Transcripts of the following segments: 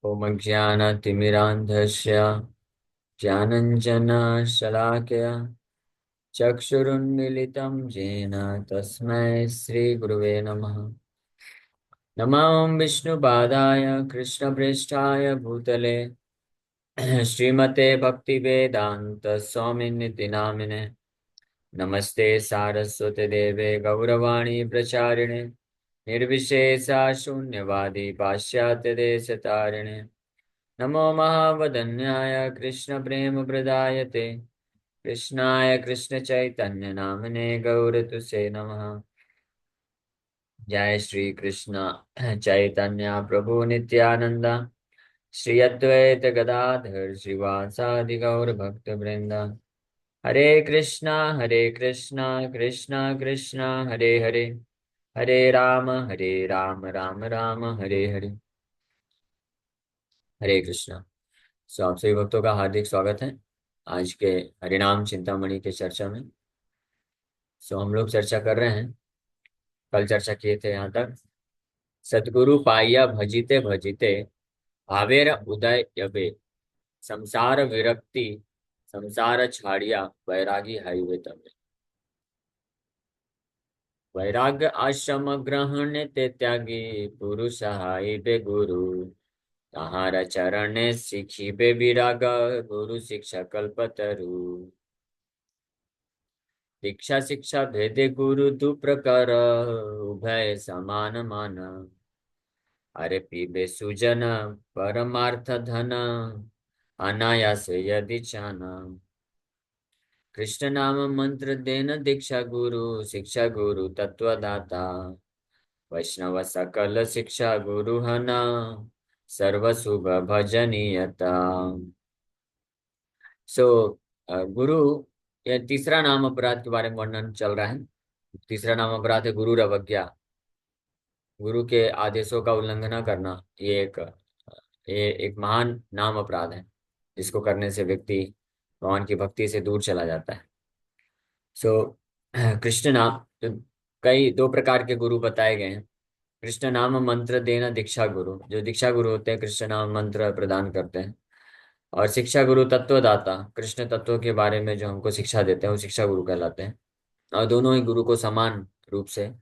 ॐ ज्ञानतिमिरान्धस्य ज्ञानञ्जनशलाकया चक्षुरुन्मीलितं येन तस्मै श्रीगुरुवे नमः। नमः विष्णुपादाय कृष्णप्रेष्ठाय भूतले श्रीमते भक्तिवेदान्त स्वामिनिति नामिने। नमस्ते सारस्वते देवे गौरवाणी प्रचारिणे निर्विशेषा शून्यवादी पाश्चात्य देशतारिणे। नमो महावदन्याय कृष्ण प्रेम प्रदायते कृष्णाय कृष्ण चैतन्य नामने गौरतुसे नमः। जय श्री कृष्ण चैतन्य प्रभु नित्यानंदा श्री अद्वैत गदाधर श्रीवासादि गौर भक्त वृंदा। हरे कृष्णा कृष्णा कृष्णा हरे हरे, हरे राम राम राम हरे हरे। हरे कृष्णा। सो आप सभी भक्तों का हार्दिक स्वागत है आज के हरिनाम चिंतामणि के चर्चा में। सो हम लोग चर्चा कर रहे हैं, कल चर्चा किए थे यहाँ तक। सतगुरु पाइया भजिते भजिते भावेर उदय यबे संसार विरक्ति संसार छाड़िया वैरागी हरिवे तबे। वैराग्य आश्रम ग्रहण ते त्यागी पुरुष हाइबे गुरु तहारा चरण सीखिबे विराग गुरु शिक्षा कल्पतरु। दीक्षा शिक्षा भेदे गुरु दु प्रकार उभय समान मान अरे पीबे सुजन परमार्थ धन अनायास यदि चाना। कृष्ण नाम मंत्र देन दीक्षा गुरु शिक्षा गुरु तत्वदाता वैष्णव सकल शिक्षा गुरु हना सर्व शुभ भजनीयता। सो गुरु, यह तीसरा नाम अपराध के बारे में वर्णन चल रहा है। तीसरा नाम अपराध है गुरु अवज्ञा। गुरु के आदेशों का उल्लंघन करना, ये एक महान नाम अपराध है जिसको करने से व्यक्ति भगवान की भक्ति से दूर चला जाता है। सो कृष्ण नाम, तो कई दो प्रकार के गुरु बताए गए हैं। कृष्ण नाम मंत्र देना दीक्षा गुरु, जो दीक्षा गुरु होते हैं कृष्ण नाम मंत्र प्रदान करते हैं। और शिक्षा गुरु तत्वदाता, कृष्ण तत्व के बारे में जो हमको शिक्षा देते हैं वो शिक्षा गुरु कहलाते हैं। और दोनों ही गुरु को समान रूप से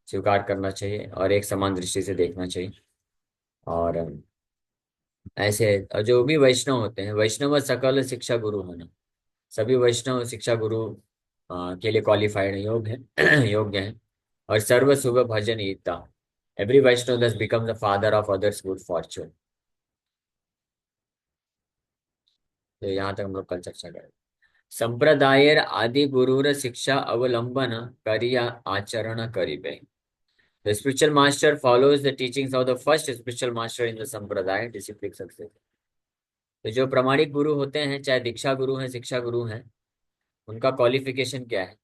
स्वीकार करना चाहिए और एक समान दृष्टि से देखना चाहिए। और ऐसे और जो भी वैष्णव होते हैं, वैष्णव सकल शिक्षा गुरु होना, सभी वैष्णव शिक्षा गुरु के लिए क्वालिफाइड योग्य है योग्य है। और सर्व शुभ भजन ईता, every Vaishnava thus becomes the father of others good fortune। तो यहाँ तक हम लोग कल चर्चा करें। संप्रदायर आदि गुरुर शिक्षा अवलंबन करिया आचरण करिबे। The spiritual master follows the teachings of the first spiritual master in the संप्रदाय disciplic success। तो जो प्रामाणिक गुरु होते हैं, चाहे दीक्षा गुरु हैं शिक्षा गुरु हैं, उनका क्वालिफिकेशन क्या है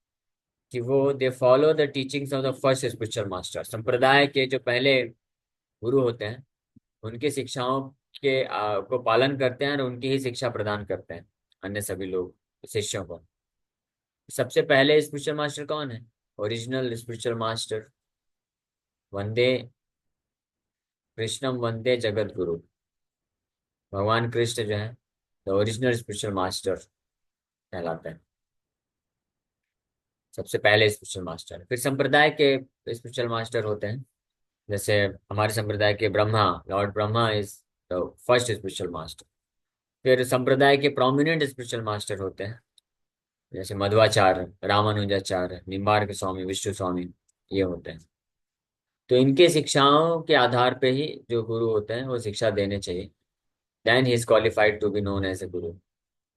कि वो they follow the teachings of the first spiritual master. संप्रदाय के जो पहले गुरु होते हैं उनकी शिक्षाओं के को पालन करते हैं और उनकी ही शिक्षा प्रदान करते हैं अन्य सभी लोग शिष्यों को। सबसे पहले स्पिरिचुअल मास्टर कौन है? ओरिजिनल स्पिरिचुअल मास्टर वंदे कृष्णम वंदे जगत गुरु, भगवान कृष्ण जो है द ओरिजिनल स्पिरिचुअल मास्टर कहलाते हैं। सबसे पहले स्पिरिचुअल मास्टर, फिर संप्रदाय के स्पिरिचुअल मास्टर होते हैं। जैसे हमारे संप्रदाय के Brahma, Lord Brahma is the first spiritual master. फिर संप्रदाय के प्रोमिनेंट स्पिरिचुअल मास्टर होते हैं, जैसे मध्वाचार्य, रामानुजाचार्य, निम्बार्क स्वामी, विष्णु स्वामी, ये होते हैं। तो इनके शिक्षाओं के आधार पे ही जो गुरु होते हैं वो शिक्षा देने चाहिए। Then he is qualified to be known as a guru.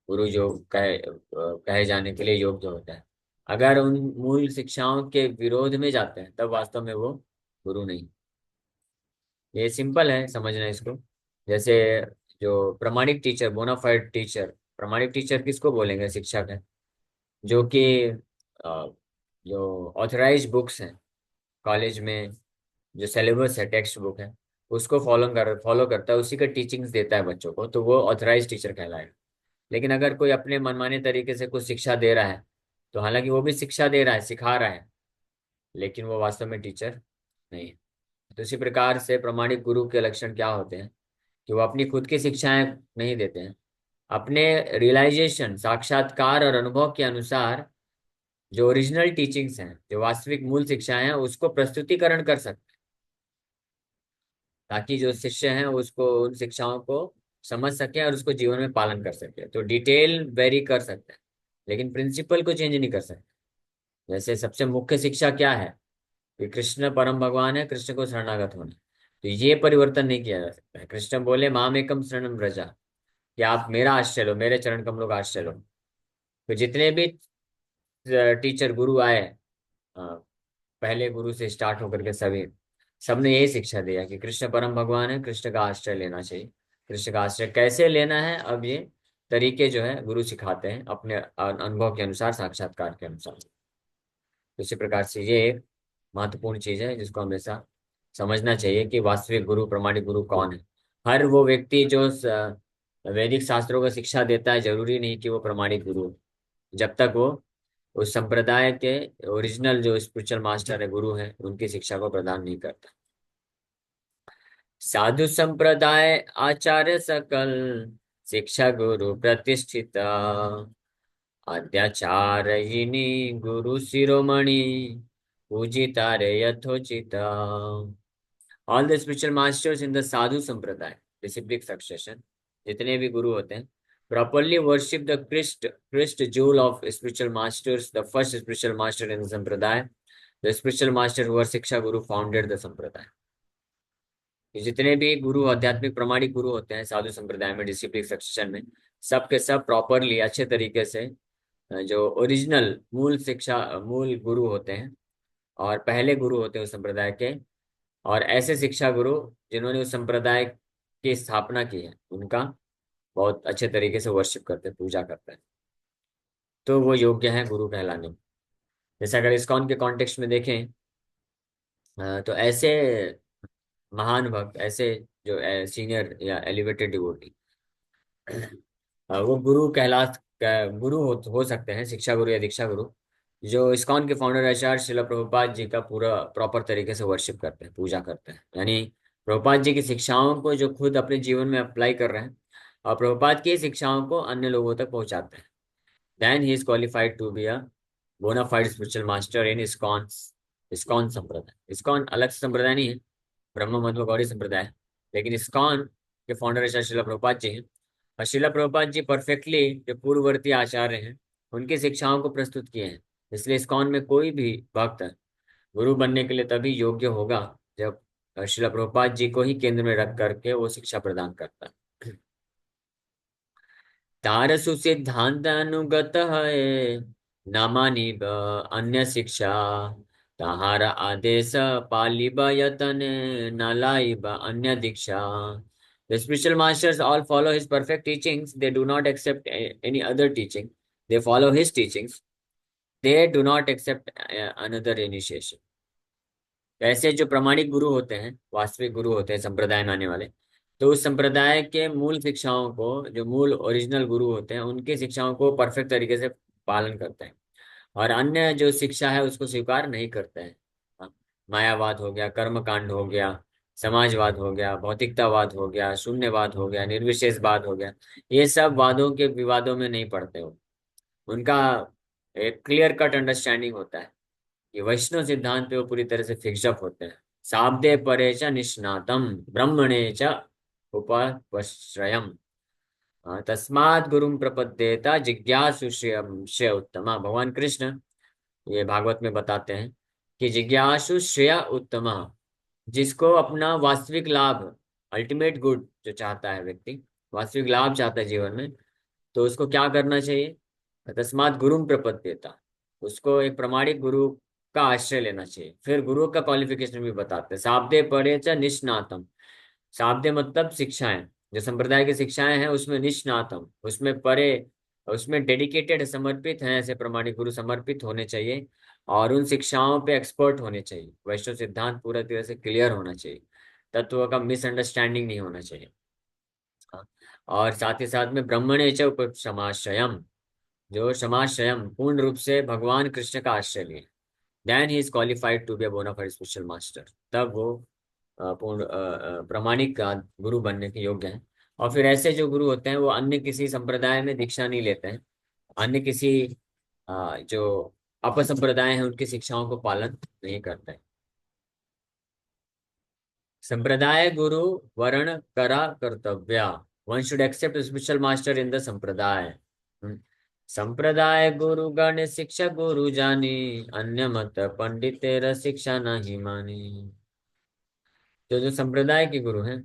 गुरु जो कहे जाने के लिए योग्य होता है। अगर उन मूल शिक्षाओं के विरोध में जाते हैं तब वास्तव में वो गुरु नहीं। ये सिंपल है समझना इसको। जैसे जो प्रमाणिक टीचर, बोनाफाइड टीचर, प्रमाणिक टीचर किसको बोलेंगे? शिक्षक है जो कि जो ऑथराइज बुक्स हैं कॉलेज में, जो सिलेबस है, टेक्स्ट बुक है, उसको फॉलो करता है, उसी का टीचिंग्स देता है बच्चों को, तो वो ऑथराइज टीचर कहलाएगा। लेकिन अगर कोई अपने मनमाने तरीके से कुछ शिक्षा दे रहा है, तो हालांकि वो भी शिक्षा दे रहा है, सिखा रहा है, लेकिन वो वास्तव में टीचर नहीं है। तो इसी प्रकार से प्रमाणिक गुरु के लक्षण क्या होते हैं कि वो अपनी खुद की शिक्षाएं नहीं देते हैं, अपने रियलाइजेशन, साक्षात्कार और अनुभव के अनुसार जो ओरिजिनल टीचिंग्स हैं, जो वास्तविक मूल शिक्षाएं हैं, उसको प्रस्तुतिकरण कर सकते हैं, ताकि जो शिष्य हैं उसको उन शिक्षाओं को समझ सके और उसको जीवन में पालन कर सके। तो डिटेल वेरी कर सकते हैं, लेकिन प्रिंसिपल को चेंज नहीं कर सकते। जैसे सबसे मुख्य शिक्षा क्या है कि कृष्ण परम भगवान है, कृष्ण को शरणागत होना, तो ये परिवर्तन नहीं किया जा सकता है। कृष्ण बोले माम एकम शरणम व्रजा, कि आप मेरा आश्रय लो, मेरे चरण कमलों का आश्रय लो। तो जितने भी टीचर गुरु आए, अ, पहले गुरु से स्टार्ट होकर के सभी, सबने यही शिक्षा दिया कि कृष्ण परम भगवान है, कृष्ण का आश्रय लेना चाहिए। कृष्ण का आश्रय कैसे लेना है, अब ये तरीके जो है गुरु सिखाते हैं अपने अनुभव के अनुसार, साक्षात्कार के अनुसार। तो इसी प्रकार से ये एक महत्वपूर्ण चीज है जिसको हमेशा समझना चाहिए कि वास्तविक गुरु, प्रमाणिक गुरु कौन है। हर वो व्यक्ति जो वैदिक शास्त्रों को शिक्षा देता है, जरूरी नहीं कि वो प्रमाणिक गुरु हो, जब तक वो उस संप्रदाय के ओरिजिनल जो स्पिरिचुअल मास्टर है, गुरु है, उनकी शिक्षा को प्रदान नहीं करता। साधु संप्रदाय आचार्य सकल, शिक्षा गुरु प्रतिष्ठित, आद्याचार्यिणी गुरु शिरोमणि, पूजिता रे यथोचित। All the spiritual masters in the sadhu sampradaya disciplic succession, जितने भी गुरु होते हैं, properly worship the Christ jewel of spiritual masters, the first spiritual master in the sampradaya, the spiritual master who was शिक्षा गुरु founded the sampradaya। ये जितने भी गुरु, आध्यात्मिक प्रमाणिक गुरु होते हैं साधु संप्रदाय में, डिसिप्लिक सक्सेशन में, सब के सब प्रॉपरली अच्छे तरीके से जो ओरिजिनल मूल शिक्षा, मूल गुरु होते हैं और पहले गुरु होते हैं उस संप्रदाय के, और ऐसे शिक्षा गुरु जिन्होंने उस संप्रदाय की स्थापना की है, उनका बहुत अच्छे तरीके से वर्शिप करते हैं, पूजा करते हैं, तो वो योग्य है गुरु कहलाने में। जैसे अगर इस्कॉन के कॉन्टेक्स्ट में देखें, तो ऐसे महान भक्त, ऐसे जो सीनियर या एलिवेटेड डिवोटी, वो गुरु गुरु हो सकते हैं, शिक्षा गुरु या दीक्षा गुरु, जो इस्कॉन के फाउंडर आचार्य श्रील प्रभुपाद जी का पूरा प्रॉपर तरीके से वर्शिप करते हैं, पूजा करते हैं। यानी प्रभुपाद जी की शिक्षाओं को जो खुद अपने जीवन में अप्लाई कर रहे हैं, और प्रभुपाद की शिक्षाओं को अन्य लोगों तक पहुंचाते हैं, then he is qualified to be a bona fide spiritual master in ISKCON. ISKCON संप्रदाय, इस्कॉन अलग से संप्रदाय नहीं है, ब्रह्म मध्व गौड़ी संप्रदाय है, लेकिन इस्कॉन के फाउंडर आचार्य श्रील प्रभुपाद जी हैं। और श्रील प्रभुपाद जी परफेक्टली जो पूर्ववर्ती आचार्य हैं, उनकी शिक्षाओं को प्रस्तुत किए हैं। इसलिए इस्कॉन में कोई भी भक्त गुरु बनने के लिए तभी योग्य होगा जब श्रील प्रभुपाद जी को ही केंद्र में रख करके वो शिक्षा प्रदान करता है। तारसु सिद्धांत अनुगत है, न मानिब अन्य शिक्षा, ताहार आदेश पालिब यतन, न लाइब अन्य दीक्षा। The spiritual masters all follow his perfect teachings. They do not accept any other teaching. They follow his teachings. They do not accept another initiation. ऐसे जो प्रमाणिक गुरु होते हैं, वास्तविक गुरु होते हैं संप्रदाय में आने वाले, तो उस संप्रदाय के मूल शिक्षाओं को, जो मूल ओरिजिनल गुरु होते हैं, उनकी शिक्षाओं को परफेक्ट तरीके से पालन करते हैं, और अन्य जो शिक्षा है उसको स्वीकार नहीं करते हैं। हाँ, मायावाद हो गया, कर्मकांड हो गया, समाजवाद हो गया, भौतिकतावाद हो गया, शून्यवाद हो गया, निर्विशेषवाद हो गया, ये सब वादों के विवादों में नहीं पड़ते हो। उनका एक क्लियर कट अंडरस्टैंडिंग होता है कि वैष्णव सिद्धांत पे वो पूरी तरह से फिक्सअप होते हैं। शाब्दे परे च निष्णातम, ब्रह्मणे च उपवश्रयम्, तस्मात् गुरुम प्रपद्येता जिज्ञासु श्रेय उत्तमा। भगवान कृष्ण ये भागवत में बताते हैं कि जिज्ञासु श्रेय उत्तमा, जिसको अपना वास्तविक लाभ, अल्टीमेट गुड जो चाहता है व्यक्ति, वास्तविक लाभ चाहता है जीवन में, तो उसको क्या करना चाहिए? तस्मात् गुरुम प्रपद्येता, उसको एक प्रमाणिक गुरु का आश्रय लेना चाहिए। फिर गुरु का क्वालिफिकेशन भी बताते हैं, शाब्दे परे च निष्णातम। शाब्दे मतलब शिक्षाएं, जो संप्रदाय की शिक्षाएं हैं उसमें निष्णातम, उसमें परे, उसमें डेडिकेटेड, समर्पित हैं ऐसे प्रमाणिक गुरु, समर्पित होने चाहिए, और उन शिक्षाओं पे एक्सपर्ट होने चाहिए। वैष्णव सिद्धांत पूरा तरह से क्लियर होना चाहिए, तत्व का मिसअंडरस्टैंडिंग नहीं होना चाहिए। हाँ। और साथ ही साथ में ब्रह्मणे च उपशमाश्रयम, जो समाश्रयम पूर्ण रूप से भगवान कृष्ण का आश्रय लिए, then he is qualified to be a bona fide spiritual master. तब वो पूर्ण प्रामाणिक गुरु बनने के योग्य हैं। और फिर ऐसे जो गुरु होते हैं वो अन्य किसी संप्रदाय में दीक्षा नहीं लेते हैं, अन्य किसी जो अपसंप्रदाय हैं उनकी शिक्षाओं को पालन नहीं करते हैं। संप्रदाय गुरु वर्ण करा कर्तव्या, one should accept spiritual master in the sampradaya. संप्रदाय गुरु गण शिक्षा गुरु जानी, अन्य मत पंडित तेरा शिक्षा नहीं मानी। तो जो संप्रदाय के गुरु हैं,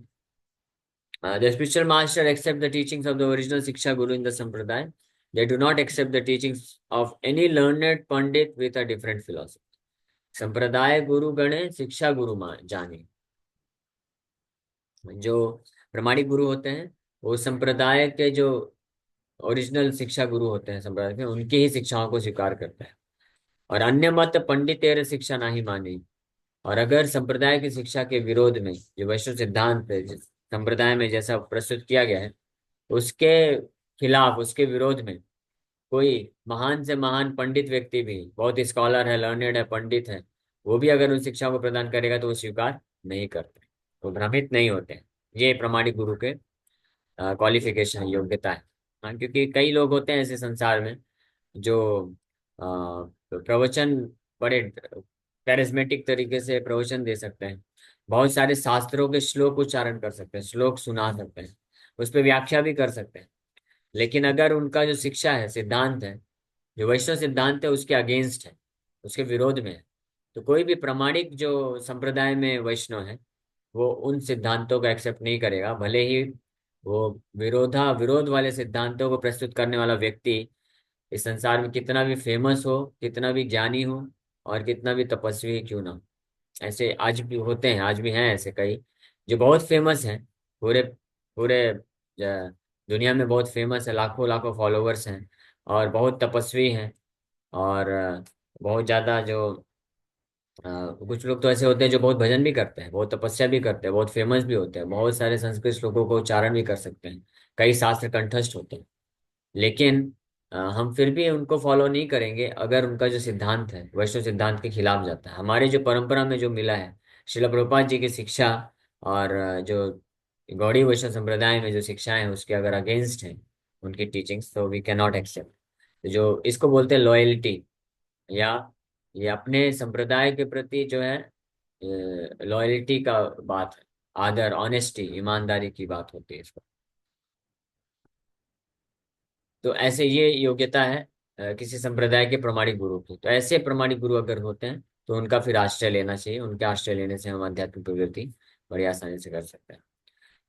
the spiritual master accept the teachings of the original Siksha Guru in the Sampradaya. They do not accept the teachings of any learned Pandit with a different philosophy. संप्रदाय गुरु गणे शिक्षा गुरु जानी। जो प्रमाणिक गुरु होते हैं वो संप्रदाय के जो ओरिजिनल शिक्षा गुरु होते हैं संप्रदाय के, उनकी ही शिक्षाओं को स्वीकार करते हैं। और अन्य मत पंडित तेरे शिक्षा नहीं मानी। और अगर संप्रदाय की शिक्षा के विरोध में जो वैष्णव सिद्धांत है, जिस संप्रदाय में जैसा प्रस्तुत किया गया है उसके खिलाफ, उसके विरोध में कोई महान से महान पंडित व्यक्ति भी, बहुत स्कॉलर है, लर्नेड है, पंडित है, वो भी अगर उन शिक्षा को प्रदान करेगा तो वो स्वीकार नहीं करते, वो भ्रमित नहीं होते हैं। ये प्रमाणिक गुरु के क्वालिफिकेशन, योग्यता है। हाँ, क्योंकि कई लोग होते हैं ऐसे संसार में जो प्रवचन बड़े कैरिज्मेटिक तरीके से प्रवचन दे सकते हैं, बहुत सारे शास्त्रों के श्लोक उच्चारण कर सकते हैं, श्लोक सुना सकते हैं, उस पर व्याख्या भी कर सकते हैं। लेकिन अगर उनका जो शिक्षा है, सिद्धांत है, जो वैष्णव सिद्धांत है, उसके अगेंस्ट है, उसके विरोध में है, तो कोई भी प्रामाणिक जो संप्रदाय में वैष्णव है वो उन सिद्धांतों को एक्सेप्ट नहीं करेगा। भले ही वो विरोध वाले सिद्धांतों को प्रस्तुत करने वाला व्यक्ति इस संसार में कितना भी फेमस हो, कितना भी ज्ञानी हो, और कितना भी तपस्वी क्यों ना हो। ऐसे आज भी होते हैं, आज भी हैं ऐसे कई जो बहुत फेमस हैं, पूरे पूरे दुनिया में बहुत फेमस है, लाखों लाखों फॉलोवर्स हैं, और बहुत तपस्वी हैं, और बहुत ज्यादा जो कुछ लोग तो ऐसे होते हैं जो बहुत भजन भी करते हैं, बहुत तपस्या भी करते हैं, बहुत फेमस भी होते हैं, बहुत सारे संस्कृत श्लोकों को उच्चारण भी कर सकते हैं, कई शास्त्र कंठस्थ होते हैं। लेकिन हम फिर भी उनको फॉलो नहीं करेंगे अगर उनका जो सिद्धांत है वैष्णव सिद्धांत के खिलाफ जाता है। हमारे जो परंपरा में जो मिला है, श्रील प्रभुपाद जी की शिक्षा और जो गौड़ी वैष्णव संप्रदाय में जो शिक्षाएं हैं उसके अगर अगेंस्ट हैं उनकी टीचिंग्स, तो वी कैन नॉट एक्सेप्ट। जो इसको बोलते हैं लॉयल्टी, या ये अपने संप्रदाय के प्रति जो है लॉयल्टी का बात है, आदर, ऑनेस्टी, ईमानदारी की बात होती है इसको। तो ऐसे ये योग्यता है किसी संप्रदाय के प्रमाणिक गुरु की। तो ऐसे प्रमाणिक गुरु अगर होते हैं तो उनका फिर आश्रय लेना चाहिए, उनके आश्रय लेने से हम आध्यात्मिक प्रगति बड़ी आसानी से कर सकते हैं।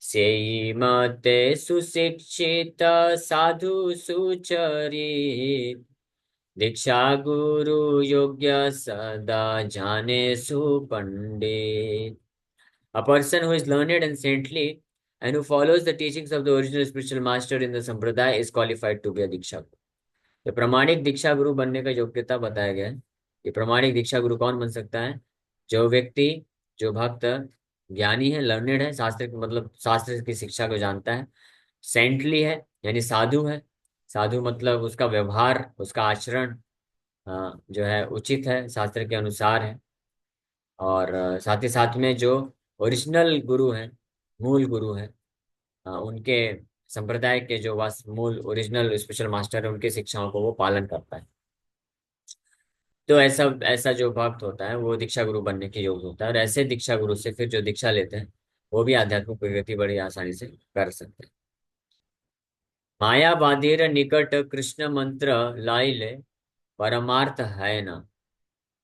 सेई मते सुशिक्षित साधु सुचरित, दीक्षा गुरु योग्य सदा जाने सुपंडित। A person who is learned and saintly and who follows the teachings of the original spiritual master in the sampradaya is qualified to be a दीक्षा गुरु। तो प्रामाणिक दीक्षा गुरु बनने का योग्यता बताया गया है कि प्रामाणिक दीक्षा गुरु कौन बन सकता है? जो व्यक्ति, जो भक्त ज्ञानी है, लर्नेड है, शास्त्र मतलब शास्त्र की शिक्षा को जानता है, सेंटली है यानी साधु है, साधु मतलब उसका व्यवहार, उसका आचरण जो है उचित है, शास्त्र के अनुसार है, और साथ ही साथ में जो ओरिजिनल गुरु हैं, मूल गुरु हैं, उनके संप्रदाय के जो मूल ओरिजिनल स्पेशल मास्टर है उनकी शिक्षाओं को वो पालन करता है। तो ऐसा ऐसा जो भक्त होता है वो दीक्षा गुरु बनने के योग्य होता है, और ऐसे दीक्षा गुरु से फिर जो दीक्षा लेते हैं वो भी आध्यात्मिक प्रगति बड़ी आसानी से कर सकते हैं। मायावादीर निकट कृष्ण मंत्र लाइले, परमार्थ है ना।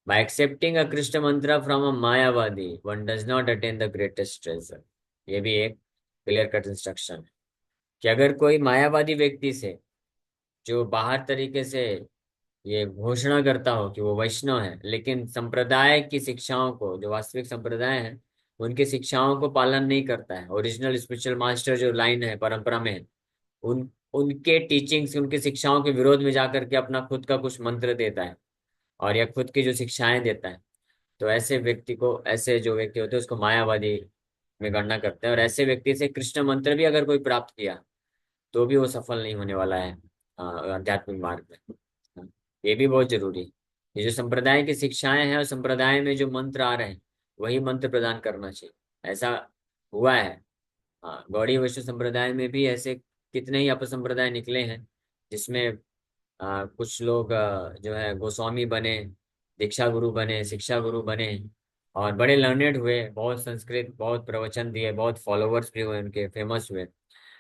By accepting a Krishna mantra from a Mayavadi, one does not attain the greatest treasure। ये भी एक क्लियर कट इंस्ट्रक्शन है कि अगर कोई मायावादी व्यक्ति से, जो बाहर तरीके से ये घोषणा करता हो कि वो वैष्णव है, लेकिन संप्रदाय की शिक्षाओं को, जो वास्तविक संप्रदाय है उनकी शिक्षाओं को पालन नहीं करता है, ओरिजिनल स्पिरिचुअल मास्टर जो लाइन है, परंपरा में है, उनके टीचिंग्स, उनकी शिक्षाओं के विरोध में जाकर के अपना खुद का कुछ मंत्र देता है और या खुद की जो शिक्षाएं देता है, तो ऐसे व्यक्ति को, ऐसे जो व्यक्ति होते हैं उसको मायावादी में गणना करते हैं। और ऐसे व्यक्ति से कृष्ण मंत्र भी अगर कोई प्राप्त किया तो भी वो सफल नहीं होने वाला है आध्यात्मिक मार्ग में। ये भी बहुत जरूरी है। ये जो संप्रदाय की शिक्षाएं हैं और संप्रदाय में जो मंत्र आ रहे हैं वही मंत्र प्रदान करना चाहिए। ऐसा हुआ है। हाँ, गौड़ी वैष्णव संप्रदाय में भी ऐसे कितने ही अपसंप्रदाय निकले हैं, जिसमें कुछ लोग जो है गोस्वामी बने, दीक्षा गुरु बने, शिक्षा गुरु बने, और बड़े लर्नेड हुए, बहुत संस्कृत, बहुत प्रवचन दिए, बहुत फॉलोवर्स भी हुए उनके, फेमस हुए।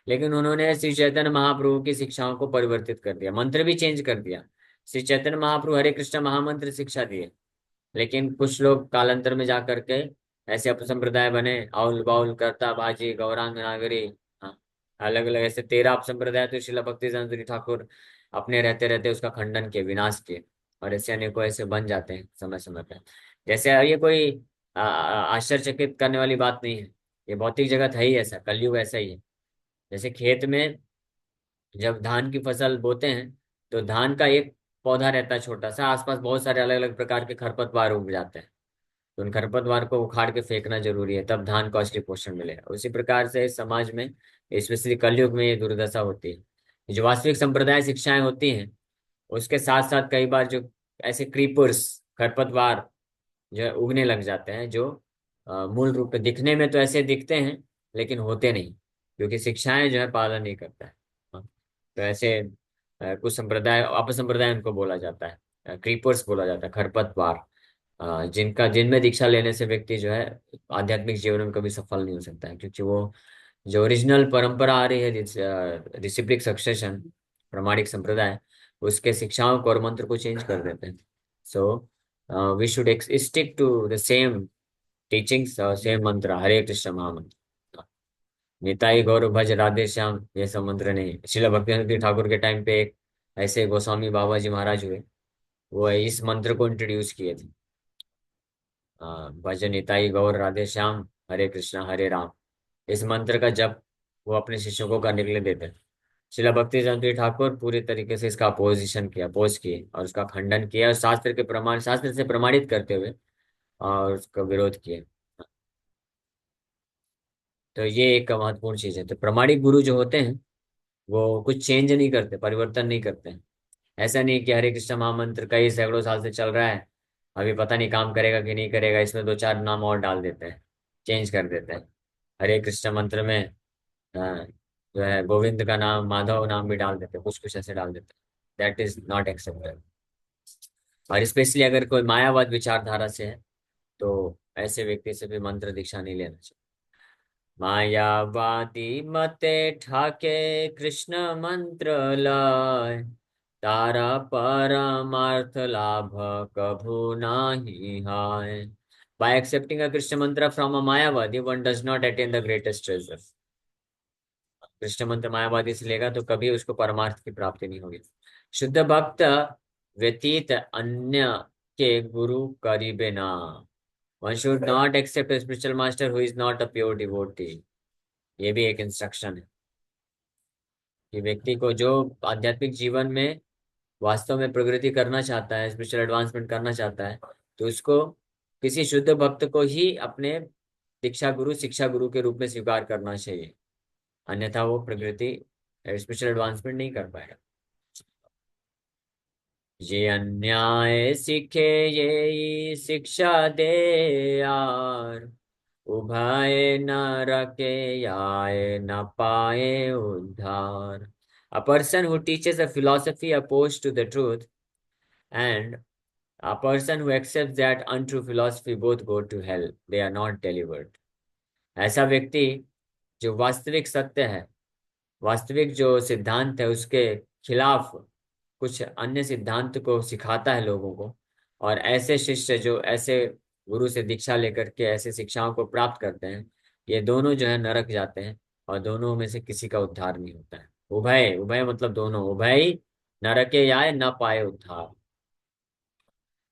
लेकिन उन्होंने श्री चैतन्य महाप्रभु की शिक्षाओं को परिवर्तित कर दिया, मंत्र भी चेंज कर दिया। श्री चैतन्य महाप्रभु हरे कृष्ण महामंत्र शिक्षा दिए, लेकिन कुछ लोग कालांतर में जा करके ऐसे अपसंप्रदाय बने, आउल बाउल करता बाजी गौरांग नागरी। हाँ, अलग अलग ऐसे 13 अपसंप्रदाय तो शिला भक्ति सिद्धांत ठाकुर अपने रहते रहते उसका खंडन किए, विनाश किए। और ऐसे अनेकों ऐसे बन जाते हैं समय समय पर। जैसे ये कोई आश्चर्यचकित करने वाली बात नहीं है, ये भौतिक जगत है ही ऐसा, कलयुग ऐसा ही है। जैसे खेत में जब धान की फसल बोते हैं, तो धान का एक पौधा रहता है छोटा सा, आसपास बहुत सारे अलग अलग प्रकार के खरपतवार उग जाते हैं। तो उन खरपतवार को उखाड़ के फेंकना जरूरी है, तब धान को असली पोषण मिलेगा। उसी प्रकार से इस समाज में, स्पेशली कलयुग में, ये दुर्दशा होती है। जो वास्तविक संप्रदाय शिक्षाएं होती हैं, उसके साथ साथ कई बार जो ऐसे क्रीपर्स, खरपतवार जो है उगने लग जाते हैं, जो मूल रूप में दिखने में तो ऐसे दिखते हैं, लेकिन होते नहीं, क्योंकि शिक्षाएं जो है पालन नहीं करता है। हाँ, तो ऐसे कुछ संप्रदाय, अपसंप्रदाय उनको बोला जाता है, क्रीपर्स बोला जाता है, खरपतवार, जिनका जिनमें दीक्षा लेने से व्यक्ति जो है आध्यात्मिक जीवन में कभी सफल नहीं हो सकता है, क्योंकि वो जो ओरिजिनल परंपरा आ रही है, रिसिप्लिक सक्सेशन, प्रामाणिक संप्रदाय, उसके शिक्षाओं को और मंत्र को चेंज कर देते हैं। So we should stick to the same teachings और सेम मंत्र, हरे कृष्ण महामंत्र। निताई गौर भज राधे श्याम, ये सब मंत्र नहीं। श्रील भक्ति ठाकुर के टाइम पे एक ऐसे गोस्वामी बाबा जी महाराज हुए, वो इस मंत्र को इंट्रोड्यूस किए थे। भज निताई गौर राधे श्याम, हरे कृष्णा हरे राम। इस मंत्र का जप वो अपने शिष्यों को करने के लिए देते हैं। शिला भक्ति जयंती ठाकुर पूरी तरीके से इसका अपोजिशन किया, अपोज किए, और उसका खंडन किया, और शास्त्र के प्रमाण, शास्त्र से प्रमाणित करते हुए और उसका विरोध किए। तो ये एक महत्वपूर्ण चीज है। तो प्रमाणिक गुरु जो होते हैं, वो कुछ चेंज नहीं करते, परिवर्तन नहीं करते हैं। ऐसा नहीं कि हरे कृष्ण महामंत्र कई सैकड़ों साल से चल रहा है, अभी पता नहीं काम करेगा कि नहीं करेगा, इसमें दो चार नाम और डाल देते हैं, चेंज कर देते हैं। हरे कृष्ण मंत्र में जो है गोविंद का नाम, माधव नाम भी डाल देते हैं, कुछ कुछ ऐसे डाल देते हैं। That is not accepted. और स्पेशली अगर कोई मायावाद विचारधारा से है, तो ऐसे व्यक्ति से भी मंत्र दीक्षा नहीं लेना चाहिए। मायावादी मते ठाके कृष्ण मंत्र लय, तारा परमार्थ लाभ कभू नाही हाय। By accepting a Krishna mantra from a Mayavadi, one does not attain the greatest treasure. Krishna मंत्र मायावादी से लेगा तो कभी उसको परमार्थ की प्राप्ति नहीं होगी। शुद्ध भक्त व्यतीत अन्य के गुरु करीबे ना। One should not accept a spiritual master who is not a pure devotee। ये भी एक इंस्ट्रक्शन है कि व्यक्ति को जो आध्यात्मिक जीवन में वास्तव में प्रगति करना चाहता है, स्पिरिचुअल एडवांसमेंट करना चाहता है, तो उसको किसी शुद्ध भक्त को ही अपने दीक्षा गुरु, शिक्षा गुरु के रूप में स्वीकार करना चाहिए। अन्यथा वो प्रगति, स्पिरिचुअल एडवांसमेंट नहीं कर पाएगा। ये अन्याय सीखे ये शिक्षा दे यार, उभाए न रखे आए न पाए उद्धार। A person who teaches a philosophy opposed to the truth, and a person who accepts that untrue philosophy, both go to hell, they are not delivered। ऐसा व्यक्ति जो वास्तविक सत्य है, वास्तविक जो सिद्धांत है, उसके खिलाफ कुछ अन्य सिद्धांत को सिखाता है लोगों को, और ऐसे शिष्य जो ऐसे गुरु से दीक्षा लेकर के ऐसे शिक्षाओं को प्राप्त करते हैं, ये दोनों जो है नरक जाते हैं, और दोनों में से किसी का उद्धार नहीं होता है। उभय, उभय मतलब दोनों, उभय नरके आए न पाए उद्धार।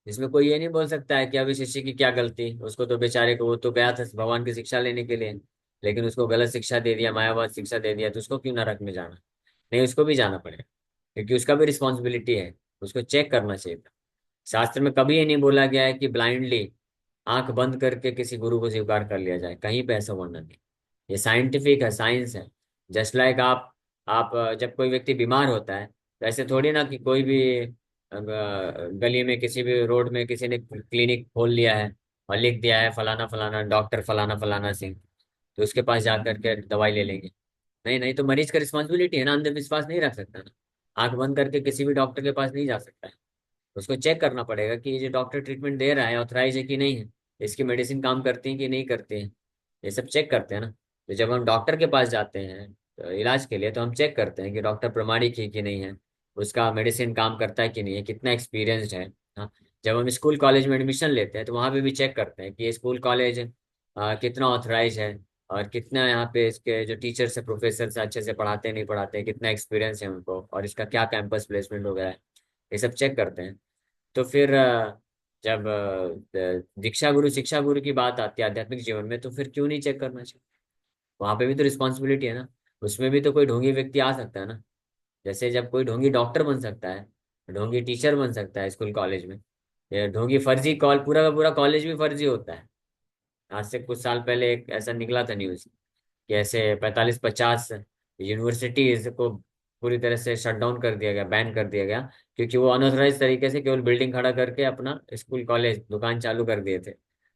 इसमें कोई ये नहीं बोल सकता है कि अभी शिष्य की क्या गलती, उसको तो बेचारे को, वो तो गया था भगवान की शिक्षा लेने के लिए, लेकिन उसको गलत शिक्षा दे दिया, मायावाद शिक्षा दे दिया, तो उसको क्यों नरक में जाना। नहीं, उसको भी जाना पड़ेगा, क्योंकि उसका भी रिस्पॉन्सिबिलिटी है, उसको चेक करना चाहिए था। शास्त्र में कभी ये नहीं बोला गया है कि ब्लाइंडली आंख बंद करके किसी गुरु को स्वीकार कर लिया जाए, कहीं पे ऐसा वर्णन नहीं। ये साइंटिफिक है, साइंस है। जस्ट लाइक आप जब कोई व्यक्ति बीमार होता है, तो ऐसे थोड़ी ना कि कोई भी गली में, किसी भी रोड में किसी ने क्लिनिक खोल लिया है और लिख दिया है फलाना फलाना डॉक्टर फलाना फलाना सिंह, तो उसके पास जा करके दवाई ले लेंगे। नहीं नहीं, तो मरीज का रिस्पॉन्सिबिलिटी है ना, अंधविश्वास नहीं रख सकता ना। आंख बंद करके किसी भी डॉक्टर के पास नहीं जा सकता है। उसको चेक करना पड़ेगा कि ये जो डॉक्टर ट्रीटमेंट दे रहा है ऑथराइज है कि नहीं है, इसकी मेडिसिन काम करती है कि नहीं करती है, ये सब चेक करते हैं ना। तो जब हम डॉक्टर के पास जाते हैं तो इलाज के लिए, तो हम चेक करते हैं कि डॉक्टर प्रामाणिक है कि नहीं है, उसका मेडिसिन काम करता है कि नहीं है, कितना एक्सपीरियंस्ड है। हाँ, जब हम स्कूल कॉलेज में एडमिशन लेते हैं तो वहाँ पे भी चेक करते हैं कि ये स्कूल कॉलेज कितना ऑथराइज है, और कितना यहाँ पे इसके जो टीचर्स है प्रोफेसर से अच्छे से पढ़ाते हैं नहीं पढ़ाते हैं, कितना एक्सपीरियंस है उनको, और इसका क्या कैंपस प्लेसमेंट वगैरह है, ये सब चेक करते हैं। तो फिर जब दीक्षा गुरु शिक्षा गुरु की बात आती है आध्यात्मिक जीवन में, तो फिर क्यों नहीं चेक करना चाहिए? वहां पे भी तो रिस्पॉन्सिबिलिटी है ना। उसमें भी तो कोई ढोंगी व्यक्ति आ सकता है ना। जैसे जब कोई ढोंगी डॉक्टर बन सकता है, ढोंगी टीचर बन सकता है स्कूल कॉलेज में, ये ढोंगी फर्जी कॉल, पूरा का पूरा कॉलेज भी फर्जी होता है। आज से कुछ साल पहले एक ऐसा निकला था न्यूज कि ऐसे 45-50 यूनिवर्सिटीज को पूरी तरह से शट डाउन कर दिया गया, बैन कर दिया गया, क्योंकि वो अनऑथराइज तरीके से केवल बिल्डिंग खड़ा करके अपना स्कूल कॉलेज दुकान चालू कर दिए थे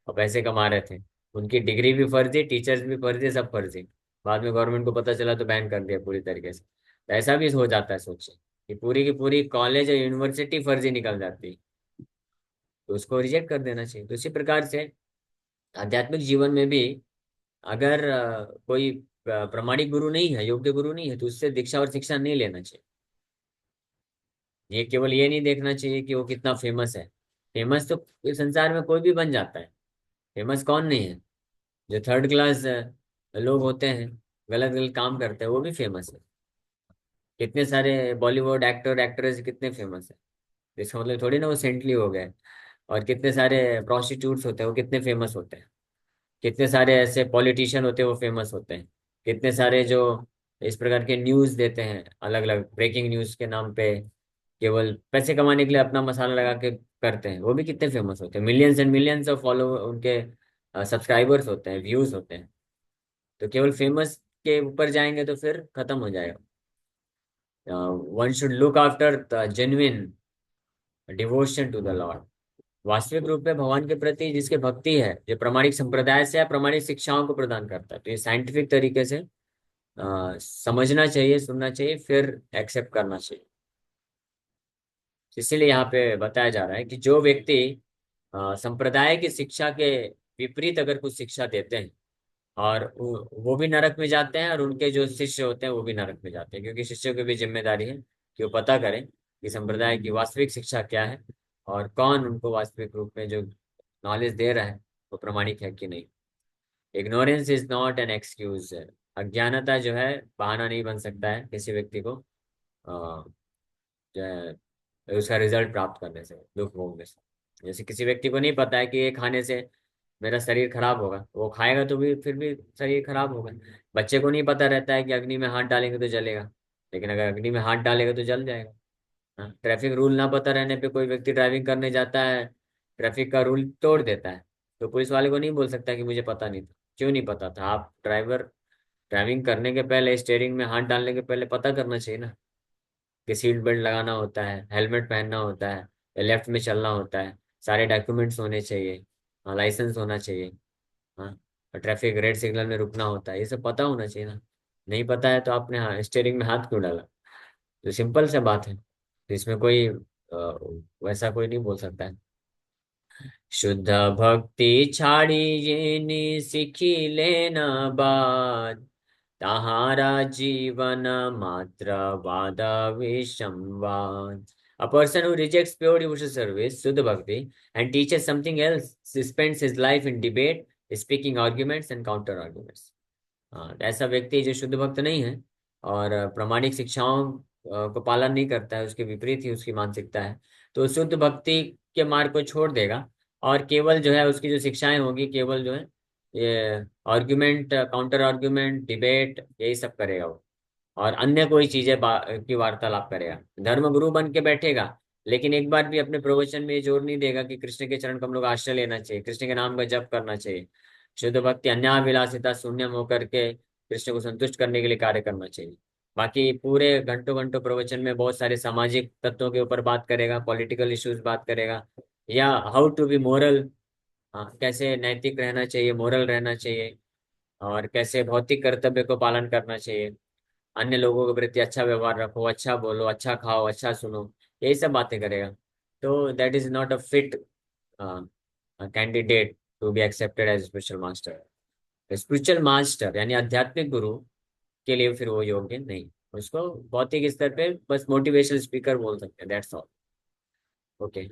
और पैसे कमा रहे थे। उनकी डिग्री भी फर्जी, टीचर्स भी फर्जी, सब फर्जी। बाद में गवर्नमेंट को पता चला तो बैन कर दिया पूरी तरीके से। तो ऐसा भी हो जाता है, सोचिए कि पूरी की पूरी कॉलेज और यूनिवर्सिटी फर्जी निकल जाती है, तो उसको रिजेक्ट कर देना चाहिए। तो इसी प्रकार से आध्यात्मिक जीवन में भी अगर कोई प्रामाणिक गुरु नहीं है, योग्य गुरु नहीं है, तो उससे दीक्षा और शिक्षा नहीं लेना चाहिए। ये केवल ये नहीं देखना चाहिए कि वो कितना फेमस है। फेमस तो इस संसार में कोई भी बन जाता है, फेमस कौन नहीं है? जो थर्ड क्लास लोग होते हैं, गलत गलत काम करते हैं, वो भी फेमस है। कितने सारे बॉलीवुड एक्टर एक्ट्रेस कितने फेमस है, इसका मतलब थोड़ी ना वो सेंटली हो गए। और कितने सारे प्रोस्टिट्यूट्स होते हैं, वो कितने फेमस होते हैं। कितने सारे ऐसे पॉलिटिशियन होते हैं, वो फेमस होते हैं। कितने सारे जो इस प्रकार के न्यूज देते हैं, अलग अलग ब्रेकिंग न्यूज के नाम पे, केवल पैसे कमाने के लिए अपना मसाला लगा के करते हैं, वो भी कितने फेमस होते हैं। Millions and millions of follow उनके सब्सक्राइबर्स होते हैं, व्यूज होते हैं। तो केवल फेमस के ऊपर जाएंगे तो फिर खत्म हो जाएगा। One should look after the genuine devotion to the lord. वास्तविक रूप में भगवान के प्रति जिसके भक्ति है, जो प्रामाणिक संप्रदाय से या प्रामाणिक शिक्षाओं को प्रदान करता है, तो ये साइंटिफिक तरीके से समझना चाहिए, सुनना चाहिए, फिर एक्सेप्ट करना चाहिए। इसीलिए यहाँ पे बताया जा रहा है कि जो व्यक्ति संप्रदाय की शिक्षा के विपरीत अगर कुछ शिक्षा देते हैं, और वो भी नरक में जाते हैं, और उनके जो शिष्य होते हैं वो भी नरक में जाते हैं, क्योंकि शिष्यों की भी जिम्मेदारी है कि वो पता करें कि संप्रदाय की वास्तविक शिक्षा क्या है, और कौन उनको वास्तविक रूप में जो नॉलेज दे रहा है वो प्रामाणिक है कि नहीं। Ignorance is not an excuse. अज्ञानता जो है बहाना नहीं बन सकता है किसी व्यक्ति को जो है उसका रिजल्ट प्राप्त करने से, दुख भोगने से। जैसे किसी व्यक्ति को नहीं पता है कि ये खाने से मेरा शरीर खराब होगा, वो खाएगा तो भी फिर भी शरीर खराब होगा। बच्चे को नहीं पता रहता है कि अग्नि में हाथ डालेंगे तो जलेगा, लेकिन अगर अग्नि में हाथ डालेगा तो जल जाएगा। हाँ, ट्रैफिक रूल ना पता रहने पे कोई व्यक्ति ड्राइविंग करने जाता है, ट्रैफिक का रूल तोड़ देता है, तो पुलिस वाले को नहीं बोल सकता कि मुझे पता नहीं था। क्यों नहीं पता था? आप ड्राइवर, ड्राइविंग करने के पहले, स्टीयरिंग में हाथ डालने के पहले पता करना चाहिए ना कि सीट बेल्ट लगाना होता है, हेलमेट पहनना होता है, लेफ्ट में चलना होता है, सारे डॉक्यूमेंट्स होने चाहिए, हाँ, लाइसेंस होना चाहिए, हाँ, ट्रैफिक रेड सिग्नल में रुकना होता है, ये सब पता होना चाहिए ना। नहीं पता है तो आपने हाँ स्टीयरिंग में हाथ क्यों डाला? तो सिंपल सा बात है, तो इसमें कोई वैसा कोई नहीं बोल सकता है। शुद्ध भक्ति छाड़ी ये सीखी लेना बात, ताहारा जीवन मात्र वाद विसंवाद। A person who rejects pure devotional service, Shuddha Bhakti, and teaches something else, spends his life in debate, speaking arguments and counter arguments. हाँ, ऐसा व्यक्ति जो शुद्ध भक्त नहीं है और प्रामाणिक शिक्षाओं को पालन नहीं करता है, उसके विपरीत ही उसकी मानसिकता है, तो शुद्ध भक्ति के मार्ग को छोड़ देगा, और केवल जो है उसकी जो शिक्षाएं होगी, केवल जो है ये आर्ग्यूमेंट, काउंटर आर्ग्यूमेंट, डिबेट, यही सब करेगा वो। और अन्य कोई चीजें की वार्तालाप करेगा, धर्म गुरु बन के बैठेगा, लेकिन एक बार भी अपने प्रवचन में ये जोर नहीं देगा कि कृष्ण के चरण कमलों का आश्रय लेना चाहिए, कृष्ण के नाम का जप करना चाहिए। शुद्ध भक्ति अन्याभिलाषिता शून्य होकर के कृष्ण को संतुष्ट करने के लिए कार्य करना चाहिए। बाकी पूरे घंटों घंटों प्रवचन में बहुत सारे सामाजिक तत्वों के ऊपर बात करेगा, पॉलिटिकल इश्यूज बात करेगा, या हाउ टू बी मोरल, हाँ, कैसे नैतिक रहना चाहिए, मोरल रहना चाहिए, और कैसे भौतिक कर्तव्य को पालन करना चाहिए, अन्य लोगों के प्रति अच्छा व्यवहार रखो, अच्छा बोलो, अच्छा खाओ, अच्छा सुनो, यही सब बातें करेगा। तो that is not a fit candidate to be accepted as spiritual master. Spiritual master यानी आध्यात्मिक गुरु के लिए फिर वो योग्य नहीं, उसको भौतिक स्तर पे बस मोटिवेशनल स्पीकर बोल सकते हैं, दैट्स ऑल। ओके,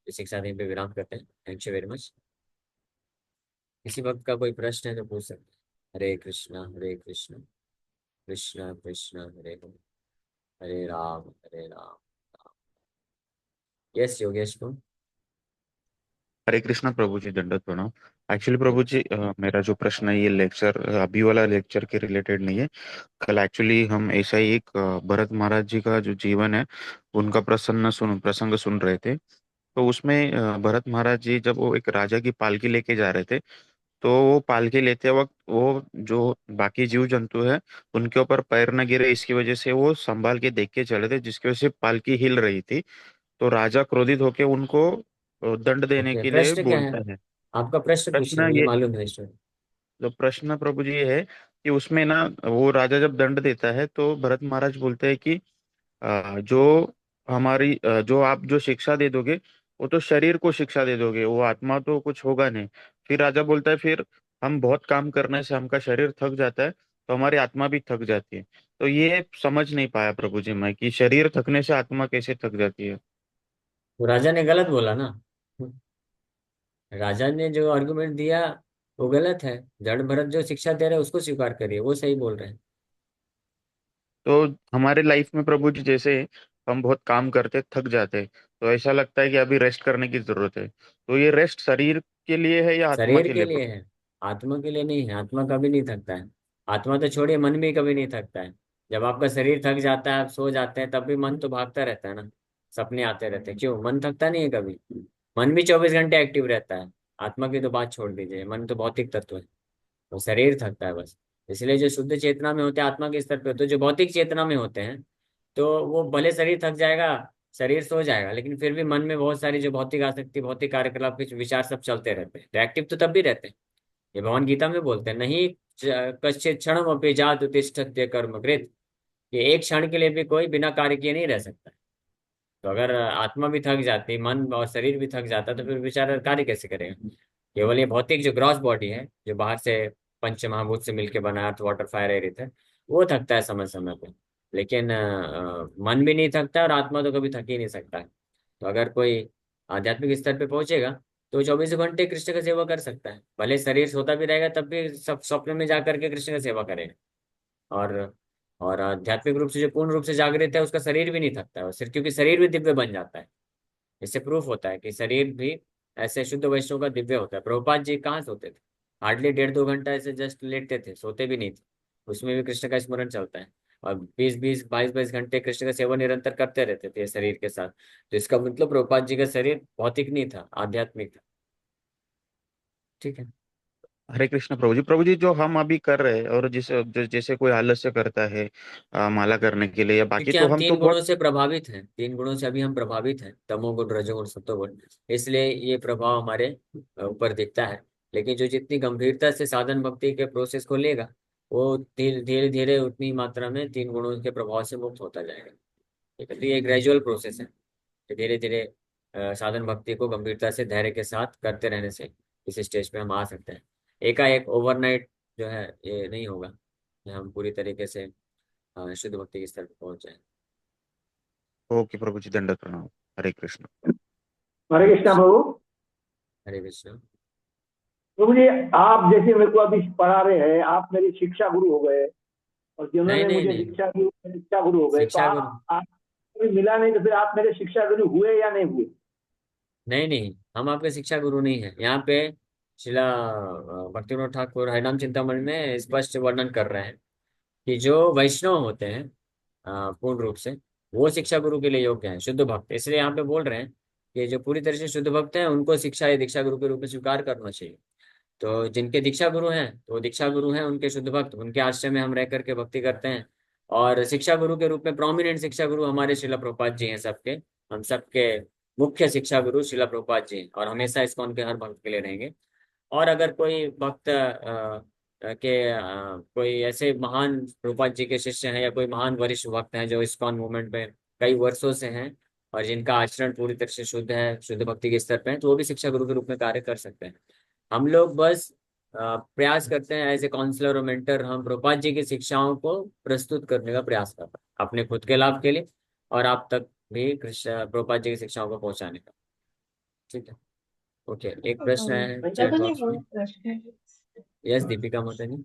इसी के साथ यहीं पे विराम करते हैं। Thank you very much. किसी वक्त का कोई प्रश्न है तो पूछ सकते हैं। हरे कृष्णा हरे कृष्णा, कृष्णा कृष्णा हरे हरे, हरे राम हरे राम। यस योगेश को। हरे कृष्णा प्रभु जी, दंडवत प्रणाम। एक्चुअली प्रभु यस। जी, मेरा जो प्रश्न है ये लेक्चर अभी वाला लेक्चर के रिलेटेड नहीं है। कल एक्चुअली हम ऐसा ही एक भरत महाराज जी का जो जीवन है उनका प्रसंग सुन रहे थे। तो उसमें भरत महाराज जी जब वो एक राजा की पालकी लेके जा रहे थे, तो वो पालकी लेते वक्त वो जो बाकी जीव जंतु है उनके ऊपर पैर न गिरे, इसकी वजह से वो संभाल के देख के चले थे, जिसकी वजह से पालकी हिल रही थी। तो राजा क्रोधित होकर उनको दंड देने ओके, के लिए प्रश्न क्या है? बोलता है। आपका प्रश्न पूछिए, प्रश्न मुझे ये मालूम है स्टोरी। जो प्रश्न प्रभु जी ये है कि उसमें ना वो राजा जब दंड देता है तो भरत महाराज बोलते हैं कि जो आप जो शिक्षा दे दोगे वो तो शरीर को शिक्षा दे दोगे, वो आत्मा तो कुछ होगा नहीं। फिर राजा बोलता है फिर हम बहुत काम करने से हमका शरीर थक जाता है, तो हमारी आत्मा भी थक जाती है। तो ये समझ नहीं पाया प्रभु जी मैं कि शरीर थकने से आत्मा कैसे थक जाती है। वो राजा ने गलत बोला ना। राजा ने जो आर्गुमेंट दिया वो गलत है। जड़ भरत जो शिक्षा दे रहे हैं उसको स्वीकार करिए, वो सही बोल रहे हैं। तो हमारे लाइफ में प्रभु जी जैसे हम बहुत काम करते थक जाते, तो ऐसा लगता है कि अभी रेस्ट करने की जरूरत है। तो ये रेस्ट शरीर के लिए है या आत्मा शरीर के के लिए लिए प्रभु? है, आत्मा के लिए नहीं है। आत्मा कभी नहीं थकता है। आत्मा तो छोड़िए, मन भी कभी नहीं थकता है। जब आपका शरीर थक जाता है, आप सो जाते हैं, तब भी मन तो भागता रहता है ना। सपने आते रहते हैं, क्यों? मन थकता नहीं है कभी। मन भी 24 घंटे एक्टिव रहता है। आत्मा की तो बात छोड़ दीजिए, मन तो भौतिक तत्व है। तो शरीर थकता है बस। इसलिए जो शुद्ध चेतना में होते हैं, आत्मा के स्तर पे होते हैं, जो भौतिक चेतना में होते हैं, तो वो भले शरीर थक जाएगा, शरीर सो जाएगा, लेकिन फिर भी मन में बहुत सारी जो भौतिक आसक्ति, भौतिक कार्यकलाप के विचार सब चलते रहते हैं, तो एक्टिव तो तब भी रहते हैं। ये भगवान गीता में बोलते हैं, नहीं कश्चित क्षणम अपि जातु तिष्ठत्य कर्मकृत। ये एक क्षण के लिए भी कोई बिना कार्य किए नहीं रह सकता। तो अगर आत्मा भी थक जाती, मन और शरीर भी थक जाता, तो फिर बेचारा कार्य कैसे करेगा? केवल ये भौतिक जो ग्रॉस बॉडी है, जो बाहर से पंच महाभूत से मिलकर बना earth water fire air ether, वो थकता है समय समय पे। लेकिन मन भी नहीं थकता, और आत्मा तो कभी थक ही नहीं सकता है। तो अगर कोई आध्यात्मिक स्तर पे पहुंचेगा, तो 24 घंटे कृष्ण का सेवा कर सकता है। भले शरीर सोता भी रहेगा, तब भी सब स्वप्न में जा करके कृष्ण का सेवा करेगा। और और आध्यात्मिक रूप से जो पूर्ण रूप से जागृत है, उसका शरीर भी नहीं थकता है, और सिर्फ क्योंकि शरीर भी दिव्य बन जाता है। इससे प्रूफ होता है कि शरीर भी ऐसे शुद्ध वैष्णव का दिव्य होता है। प्रभुपाद जी कहाँ सोते थे? हार्डली 1.5-2 घंटा ऐसे जस्ट लेटते थे, सोते भी नहीं थे। उसमें भी कृष्ण का स्मरण चलता है। और 20-20 22-22 घंटे कृष्ण का सेवा निरंतर करते रहते थे शरीर के साथ। तो इसका मतलब प्रभुपाद जी का शरीर भौतिक नहीं था, आध्यात्मिक था। ठीक है। हरे कृष्ण प्रभु जी। प्रभु जी जो हम अभी कर रहे हैं और जैसे कोई आलस्य करता है माला करने के लिए या बाकी, क्योंकि तो हम हम तो तीन बहुत। गुणों से प्रभावित हैं, 3 गुणों से अभी हम प्रभावित हैं, तमोगुण, रजोगुण, सत्वगुण। इसलिए ये प्रभाव हमारे ऊपर दिखता है। लेकिन जो जितनी गंभीरता से साधन भक्ति के प्रोसेस को लेगा, वो धीरे धीरे धीरे उतनी मात्रा में 3 गुणों के प्रभाव से मुक्त होता जाएगा। ठीक है, तो ये ग्रेजुअल प्रोसेस है। धीरे धीरे साधन भक्ति को गंभीरता से धैर्य के साथ करते रहने से इस स्टेज पे हम आ सकते हैं। एकाएक ओवरनाइट जो है ये नहीं होगा कि हम पूरी तरीके से शुद्ध भक्ति के स्तर पर पहुंच जाए। ओके प्रभु जी, दंडवत प्रणाम। हरे कृष्ण। हरे हरे कृष्णा कृष्ण। प्रभु। हरे कृष्ण। प्रभु जी, आप जैसे मेरे को अभी पढ़ा रहे हैं, आप मेरे शिक्षा गुरु हो गए, और नहीं जिन्होंने नहीं मुझे नहीं, दीक्षा दी वो मेरे शिक्षा गुरु हो गए। तो शिक्षा गुरु आप कभी मिला नहीं, तो फिर आप मेरे शिक्षा गुरु हुए या नहीं हुए? नहीं नहीं, हम आपके शिक्षा गुरु नहीं है। यहाँ पे शिला भक्तिविनोद ठाकुर हरिनाम चिंतामणि में स्पष्ट वर्णन कर रहे हैं कि जो वैष्णव होते हैं पूर्ण रूप से, वो शिक्षा गुरु के लिए योग्य हैं, शुद्ध भक्त। इसलिए यहाँ पे बोल रहे हैं कि जो पूरी तरह से शुद्ध भक्त हैं, उनको शिक्षा या दीक्षा गुरु के रूप में स्वीकार करना चाहिए। तो जिनके दीक्षा गुरु हैं, तो वो दीक्षा गुरु हैं, उनके शुद्ध भक्त, उनके आश्रय में हम रह करके भक्ति करते हैं। और शिक्षा गुरु के रूप में प्रोमिनेंट शिक्षा गुरु हमारे शिला प्रभुपाद जी हैं सबके। हम सबके मुख्य शिक्षा गुरु शिला प्रभुपाद जी हैं, और हमेशा इस्कॉन के हर भक्त के लिए रहेंगे। और अगर कोई भक्त कोई ऐसे महान रूपा जी के शिष्य हैं या कोई महान वरिष्ठ भक्त हैं जो इस्कॉन मूवमेंट में कई वर्षों से हैं और जिनका आचरण पूरी तरह से शुद्ध है, शुद्ध भक्ति के स्तर पे है, तो वो भी शिक्षा गुरु के रूप में कार्य कर सकते हैं। हम लोग बस प्रयास करते हैं एज ए काउंसलर और मेंटर, हम प्रभुपाद जी की शिक्षाओं को प्रस्तुत करने का प्रयास करते हैं अपने खुद के लाभ के लिए और आप तक भी कृष्ण प्रभुपाद जी की शिक्षाओं को पहुंचाने का। ठीक है, ओके। एक प्रश्न है चैट प्रभु जी बॉक्स वो में। प्रश्न है। यस दीपिका मोहतनी।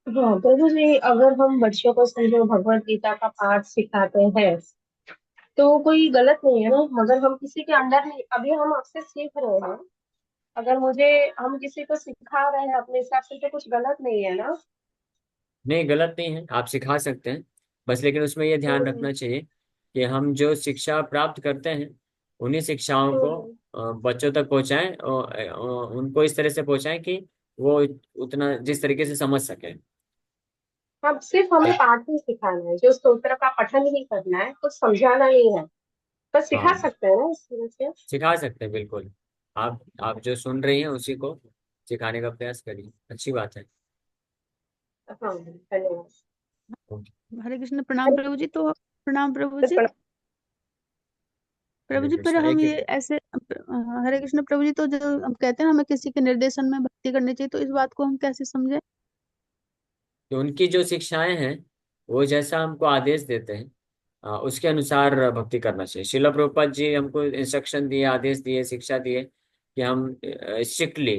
हाँ प्रभु जी, अगर हम बच्चों को समझो भगवत गीता का पाठ सिखाते हैं तो कोई गलत नहीं है ना, मगर हम किसी के अंडर नहीं, अभी हम आपसे सीख रहे हैं, अगर मुझे हम किसी को सिखा रहे हैं अपने हिसाब से तो कुछ गलत नहीं है ना। नहीं, गलत नहीं है, आप सिखा सकते हैं। बस लेकिन उसमें ये ध्यान हम्म, रखना चाहिए कि हम जो शिक्षा प्राप्त करते हैं उन्हीं शिक्षाओं को हम्म। बच्चों तक पहुंचाएं और उनको इस तरह से पहुंचाएं कि वो उतना जिस तरीके से समझ सके। अब सिर्फ हमें पाठ ही सिखाना है, जो स्तोत्र का पठन ही करना है, कुछ समझाना नहीं है, बस सिखा हाँ, सकते हैं ना इस तरह से। सिखा सकते हैं बिल्कुल। आप जो सुन रही हैं उसी को सिखाने का प्रयास करिए, अच्छी बात है। हाँ धन्यवाद। हरे कृष्ण, प्रणाम प्रभु जी। तो प्रणाम प्रभु जी। प्रभु हरे जी, फिर कृष्ण। हम एक ये ऐसे हरे कृष्ण प्रभु जी, तो जो हम कहते हैं हमें किसी के निर्देशन में भक्ति करनी चाहिए, तो इस बात को हम कैसे समझे? तो उनकी जो शिक्षाएं हैं वो जैसा हमको आदेश देते हैं उसके अनुसार भक्ति करना चाहिए। शिला प्रभुपाद जी हमको इंस्ट्रक्शन दिए, आदेश दिए, शिक्षा दिए कि हम स्ट्रिक्टली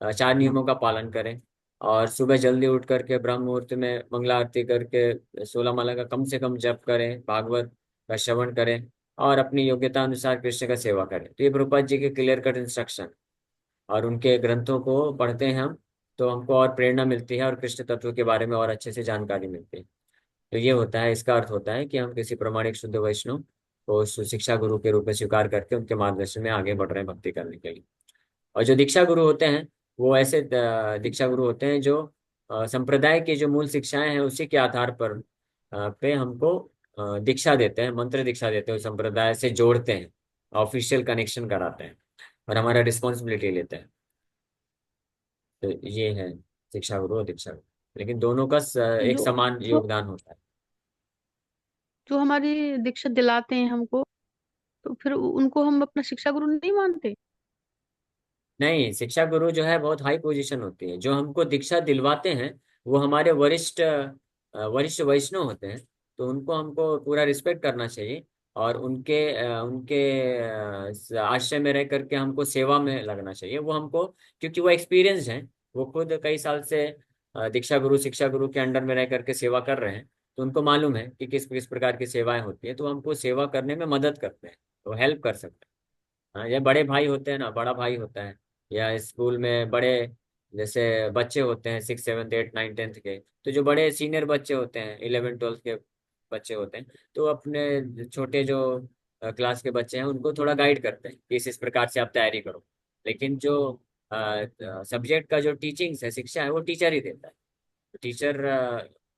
4 नियमों का पालन करें और सुबह जल्दी उठ करके ब्रह्म मुहूर्त में मंगला आरती करके 16 माला का कम से कम जप करें, भागवत का श्रवण करें और अपनी योग्यता अनुसार कृष्ण का सेवा करें। तो ये प्रभुपाद जी के क्लियर कट इंस्ट्रक्शन और उनके ग्रंथों को पढ़ते हैं हम तो हमको और प्रेरणा मिलती है और कृष्ण तत्व के बारे में और अच्छे से जानकारी मिलती है। तो ये होता है, इसका अर्थ होता है कि हम किसी प्रमाणिक शुद्ध वैष्णव को शिक्षा गुरु के रूप में स्वीकार करके उनके मार्गदर्शन में आगे बढ़ रहे हैं भक्ति करने के लिए। और जो दीक्षा गुरु होते हैं वो ऐसे दीक्षा गुरु होते हैं जो संप्रदाय की जो मूल शिक्षाएं हैं उसी के आधार पर पे हमको दीक्षा देते हैं, मंत्र दीक्षा देते हैं, उस संप्रदाय से जोड़ते हैं, ऑफिशियल कनेक्शन कराते हैं और हमारा रिस्पॉन्सिबिलिटी लेते हैं। तो ये है शिक्षा गुरु और दीक्षा गुरु, लेकिन दोनों का एक जो समान जो योगदान होता है। जो हमारी दीक्षा दिलाते हैं हमको, तो फिर उनको हम अपना शिक्षा गुरु नहीं मानते? नहीं, शिक्षा गुरु जो है बहुत हाई पोजीशन होती है। जो हमको दीक्षा दिलवाते हैं वो हमारे वरिष्ठ वरिष्ठ वैष्णव होते हैं, तो उनको हमको पूरा रिस्पेक्ट करना चाहिए और उनके आश्रय में रह करके हमको सेवा में लगना चाहिए। वो हमको, क्योंकि वो एक्सपीरियंस्ड हैं, वो खुद कई साल से दीक्षा गुरु शिक्षा गुरु के अंडर में रह करके सेवा कर रहे हैं, तो उनको मालूम है कि किस किस प्रकार की सेवाएं होती है, तो हमको सेवा करने में मदद करते हैं, तो हेल्प कर सकते हैं। हाँ, या बड़े भाई होते हैं ना, बड़ा भाई होता है या स्कूल में बड़े जैसे बच्चे होते हैं 6, 7, 8, 9, 10th के, तो जो बड़े सीनियर बच्चे होते हैं 11, 12 के बच्चे होते हैं, तो अपने छोटे जो क्लास के बच्चे हैं उनको थोड़ा गाइड करते हैं कि इस प्रकार से आप तैयारी करो। लेकिन जो सब्जेक्ट का जो टीचिंग्स है, शिक्षा है, वो टीचर ही देता है। टीचर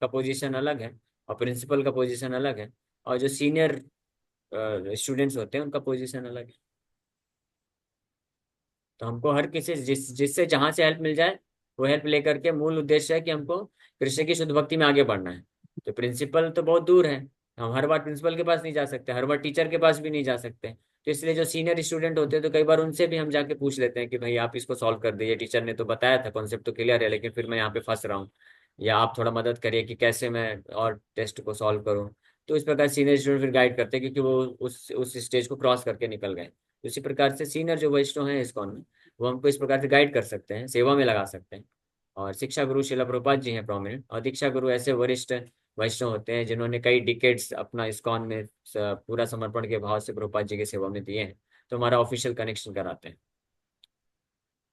का पोजीशन अलग है और प्रिंसिपल का पोजीशन अलग है और जो सीनियर स्टूडेंट्स होते हैं उनका पोजीशन अलग है। तो हमको हर किसी जिससे जहां से हेल्प मिल जाए वो हेल्प लेकर के, मूल उद्देश्य है कि हमको कृष्ण की शुद्ध भक्ति में आगे बढ़ना है। तो प्रिंसिपल तो बहुत दूर है, हम हर बार प्रिंसिपल के पास नहीं जा सकते, हर बार टीचर के पास भी नहीं जा सकते। तो इसलिए जो सीनियर स्टूडेंट होते हैं तो कई बार उनसे भी हम जाके पूछ लेते हैं कि भाई आप इसको सॉल्व कर दीजिए, टीचर ने तो बताया था, कॉन्सेप्ट तो क्लियर है, लेकिन फिर मैं यहाँ पे फंस रहा हूँ, या आप थोड़ा मदद करिए कि कैसे मैं और टेस्ट को सॉल्व करूँ। तो इस प्रकार सीनियर स्टूडेंट फिर गाइड करते हैं क्योंकि वो उस स्टेज को क्रॉस करके निकल गए। तो इसी प्रकार से सीनियर जो वैष्णव हैं इस्कॉन में, वो हमको इस प्रकार से गाइड कर सकते हैं, सेवा में लगा सकते हैं। और शिक्षा गुरु शिला प्रभुपाद जी हैं प्रोमिनेंट, और दीक्षा गुरु ऐसे वरिष्ठ वैष्णव होते हैं जिन्होंने कई डिकेड्स अपना इस्कॉन में पूरा समर्पण के भाव से प्रभुपाद जी की सेवा में दिए हैं, तो हमारा ऑफिशियल कनेक्शन कराते हैं।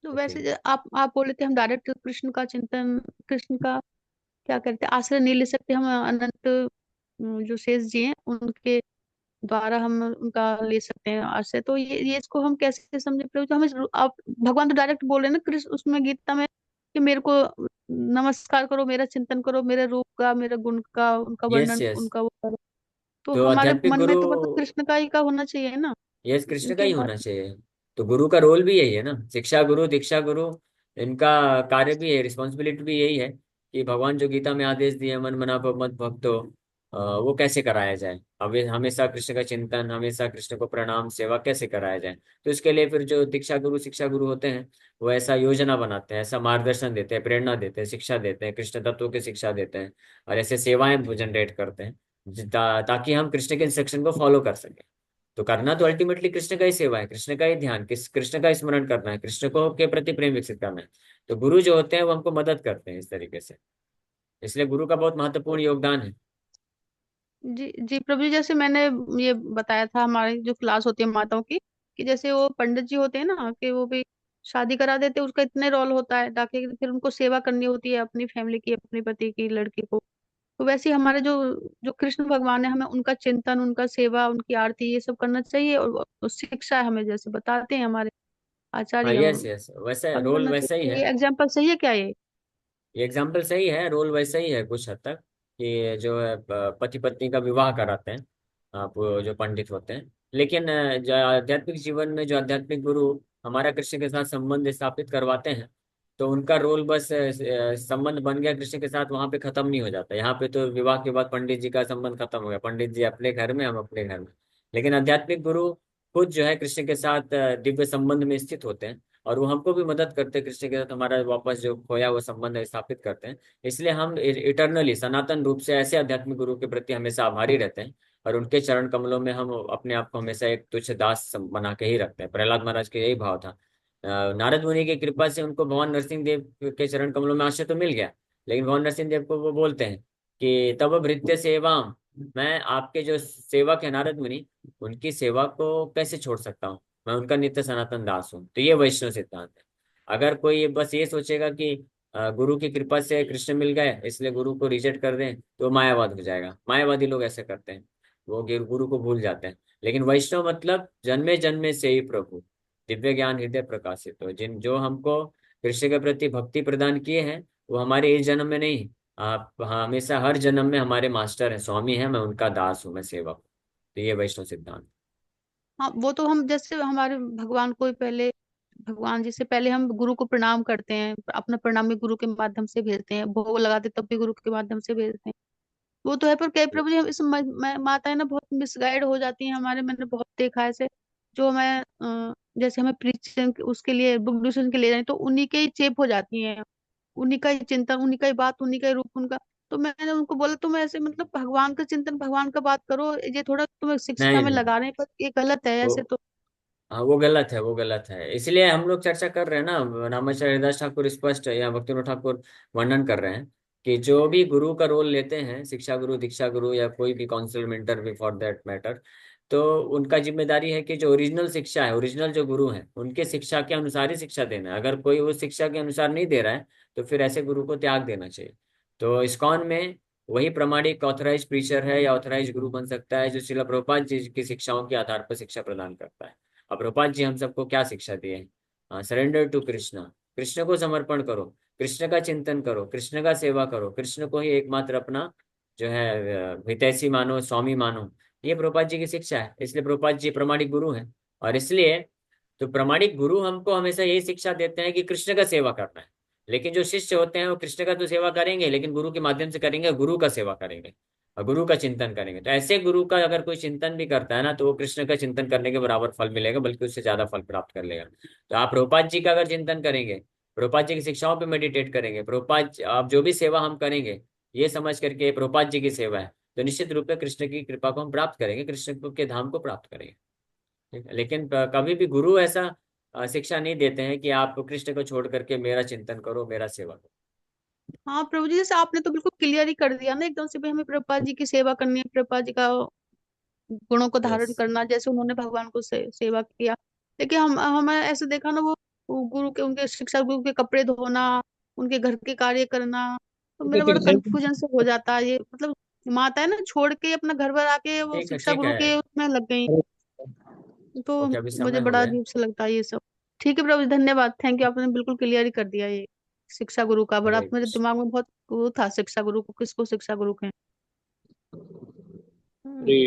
तो ओके। वैसे आप बोले थे हम डायरेक्ट कृष्ण का चिंतन, कृष्ण का क्या करते हैं, आश्रय नहीं ले सकते, हम अनंत जो शेष जी हैं उनके द्वारा हम उनका ले सकते हैं आश्रय। तो ये इसको हम कैसे समझे प्रभु? तो हमें आप भगवान तो डायरेक्ट बोल रहे हैं ना कृष्ण उसमें गीता में कि मेरे को नमस्कार करो, मेरा चिंतन करो, मेरे रूप का, मेरे गुण का, उनका यस वर्णन, यस। उनका वो करो। तो तो हमारे आध्यात्मिक मन में गुरु, तो मतलब कृष्ण का ही का होना चाहिए ना, यस कृष्ण का क्योंकि ही हमारे होना चाहिए। तो गुरु का रोल भी यही है ना, शिक्षा गुरु दीक्षा गुरु, इनका कार्य भी है, रिस्पॉन्सिबिलिटी भी यही है कि भगवान जो गीता में आदेश दिए मन मना मत भक्तो, वो कैसे कराया जाए। अब हमेशा कृष्ण का चिंतन, हमेशा कृष्ण को प्रणाम सेवा कैसे कराया जाए। तो इसके लिए फिर जो दीक्षा गुरु शिक्षा गुरु होते हैं वो ऐसा योजना बनाते हैं, ऐसा मार्गदर्शन देते हैं, प्रेरणा देते हैं, शिक्षा देते हैं, कृष्ण तत्वों की शिक्षा देते हैं, और ऐसे सेवाएं जनरेट करते हैं ताकि हम कृष्ण के इंस्ट्रक्शन को फॉलो कर सकें। तो करना तो अल्टीमेटली कृष्ण का ही सेवा है, कृष्ण का ही ध्यान, कृष्ण का स्मरण करना है, कृष्ण को के प्रति प्रेम विकसित करना है। तो गुरु जो होते हैं वो हमको मदद करते हैं इस तरीके से, इसलिए गुरु का बहुत महत्वपूर्ण योगदान है। जी जी प्रभु जी, जैसे मैंने ये बताया था हमारी जो क्लास होती है माताओं की, कि जैसे वो पंडित जी होते हैं ना, कि वो भी शादी करा देते हैं, उसका इतने रोल होता है ताकि फिर उनको सेवा करनी होती है अपनी फैमिली की, अपने पति की, लड़की को। तो वैसे ही हमारे जो जो कृष्ण भगवान है, हमें उनका चिंतन, उनका सेवा, उनकी आरती ये सब करना चाहिए, और शिक्षा हमें जैसे बताते हैं हमारे हाँ, आचार्य, यस यस, वैसा फॉलो रोल करना वैसा ही चाहिए। है। ये एग्जाम्पल सही है क्या ये? ये एग्जाम्पल सही है, रोल वैसा ही है कुछ हद तक, कि जो है पति पत्नी का विवाह कराते हैं आप, जो पंडित होते हैं। लेकिन जो आध्यात्मिक जीवन में जो आध्यात्मिक गुरु हमारा कृष्ण के साथ संबंध स्थापित करवाते हैं, तो उनका रोल बस संबंध बन गया कृष्ण के साथ, वहां पे खत्म नहीं हो जाता। यहाँ पे तो विवाह के बाद पंडित जी का संबंध खत्म हो गया, पंडित जी अपने घर में, हम अपने घर में। लेकिन आध्यात्मिक गुरु खुद जो है कृष्ण के साथ दिव्य संबंध में स्थित होते हैं, और वो हमको भी मदद करते हैं कृष्ण के साथ हमारा वापस जो खोया हुआ संबंध है स्थापित करते हैं। इसलिए हम इटरनली सनातन रूप से ऐसे आध्यात्मिक गुरु के प्रति हमेशा आभारी रहते हैं, और उनके चरण कमलों में हम अपने आप को हमेशा एक तुच्छ दास बना के ही रखते हैं। प्रहलाद महाराज के यही भाव था। नारद मुनि की कृपा से उनको भगवान नरसिंह देव के चरण कमलों में आश्रय तो मिल गया, लेकिन भगवान नरसिंह देव को वो बोलते हैं कि तब भृत्य सेवाम, मैं आपके जो सेवक है नारद मुनि, उनकी सेवा को कैसे छोड़ सकता हूँ, मैं उनका नित्य सनातन दास हूँ। तो ये वैष्णव सिद्धांत है। अगर कोई बस ये सोचेगा कि गुरु की कृपा से कृष्ण मिल गए इसलिए गुरु को रिजेक्ट कर दें, तो मायावाद हो जाएगा। मायावादी लोग ऐसे करते हैं, वो गुरु को भूल जाते हैं। लेकिन वैष्णव मतलब जन्मे जन्मे से ही प्रभु, दिव्य ज्ञान हृदय प्रकाशित हो, जिन जो हमको कृष्ण के प्रति भक्ति प्रदान किए हैं, वो हमारे इस जन्म में नहीं, आप हमेशा हर जन्म में हमारे मास्टर हैं, स्वामी हैं, मैं उनका दास हूँ, मैं सेवक हूँ। तो ये वैष्णव सिद्धांत। हाँ, वो तो हम जैसे हमारे भगवान को ही पहले, भगवान जी से पहले हम गुरु को प्रणाम करते हैं, अपना प्रणाम भी गुरु के माध्यम से भेजते हैं, भोग लगाते तब भी गुरु के माध्यम से भेजते हैं। वो तो है, पर कई प्रभु जी हम इस माताएं ना बहुत मिसगाइड हो जाती हैं हमारे, मैंने बहुत देखा है ऐसे। जो मैं जैसे हमें प्रीचिंग उसके लिए बुक डिस्कशन के ले जाए, तो उन्हीं के ही चेप हो जाती हैं, उन्हीं का ही चिंतन, उन्हीं का ही बात, उन्हीं का ही रूप उनका। तो मैंने उनको बोला तुम ऐसे मतलब भगवान का चिंतन, भगवान का बात करो, ये थोड़ा तुम शिक्षा नहीं में नहीं, लगा रहे हैं, पर ये गलत है वो ऐसे तो। हाँ वो गलत है, वो गलत है। इसलिए हम लोग चर्चा कर रहे हैं ना, रामाचार्य हरिदास ठाकुर स्पष्ट या भक्तिनाथ ठाकुर वर्णन कर रहे हैं कि जो भी गुरु का रोल लेते हैं, शिक्षा गुरु दीक्षा गुरु या कोई भी काउंसिल मेंटर भी फॉर दैट मैटर, तो उनका जिम्मेदारी है कि जो ओरिजिनल शिक्षा है, ओरिजिनल जो गुरु हैं उनके शिक्षा के अनुसार ही शिक्षा देना है। अगर कोई उस शिक्षा के अनुसार नहीं दे रहा है तो फिर ऐसे गुरु को त्याग देना चाहिए। तो इस्कॉन में वही प्रमाणिक ऑथराइज प्रीचर है या ऑथराइज गुरु बन सकता है जो श्रील प्रभुपाद जी की शिक्षाओं के आधार पर शिक्षा प्रदान करता है। अब प्रभुपाद जी हम सबको क्या शिक्षा दिए हैं? सरेंडर टू कृष्णा, कृष्ण को समर्पण करो, कृष्ण का चिंतन करो, कृष्ण का सेवा करो, कृष्ण को ही एकमात्र अपना जो है हितैषी मानो, स्वामी मानो। ये प्रभुपाद जी की शिक्षा है, इसलिए प्रभुपाद जी प्रामाणिक गुरु हैं। और इसलिए तो प्रामाणिक गुरु हमको हमेशा यही शिक्षा देते हैं कि कृष्ण का सेवा करना है। लेकिन जो शिष्य होते हैं वो कृष्ण का तो सेवा करेंगे, लेकिन गुरु के माध्यम से करेंगे, गुरु का सेवा करेंगे और गुरु का चिंतन करेंगे। तो ऐसे गुरु का अगर कोई चिंतन भी करता है ना, तो वो कृष्ण का चिंतन करने के बराबर फल मिलेगा, बल्कि उससे ज्यादा फल प्राप्त कर लेगा। तो आप प्रभुपाद जी का अगर चिंतन करेंगे, प्रभुपाद जी की शिक्षाओं पे मेडिटेट करेंगे, प्रभुपाद आप जो भी सेवा हम करेंगे ये समझ करके प्रभुपाद जी की सेवा है, तो निश्चित रूप से कृष्ण की कृपा को हम प्राप्त करेंगे, कृष्ण के धाम को प्राप्त करेंगे। ठीक है? लेकिन कभी भी गुरु ऐसा शिक्षा नहीं देते हैं कि आप कृष्ण को छोड़ करके मेरा चिंतन करो, मेरा सेवा करो। हाँ प्रभु जी, जैसे आपने तो बिल्कुल क्लियर ही कर दिया ना एकदम से, भाई हमें प्रभुपाद जी की सेवा करनी है, प्रभुपाद जी का गुणों को यस, धारण करना, जैसे उन्होंने भगवान को सेवा किया। लेकिन हम हमें ऐसे देखा ना, वो गुरु के, उनके शिक्षा गुरु के कपड़े धोना, उनके घर के कार्य करना, तो मेरा बड़ा कंफ्यूजन से हो जाता है ये, मतलब माता है ना, छोड़ के अपना घर पर आके वो ठीक है शिक्षा ठीक गुरु है। के उसमें लग गई। तो ओके, अभी मुझे समय हो बड़ा गया है। अजीब सा लगता है ये सब। ठीक है प्रभु जी, धन्यवाद, थैंक यू, आपने बिल्कुल क्लियर ही कर दिया ये शिक्षा गुरु का। बड़ा हरे मेरे कृष्ण। दिमाग में बहुत वो था, शिक्षा गुरु को किसको शिक्षा गुरु कहें। हरे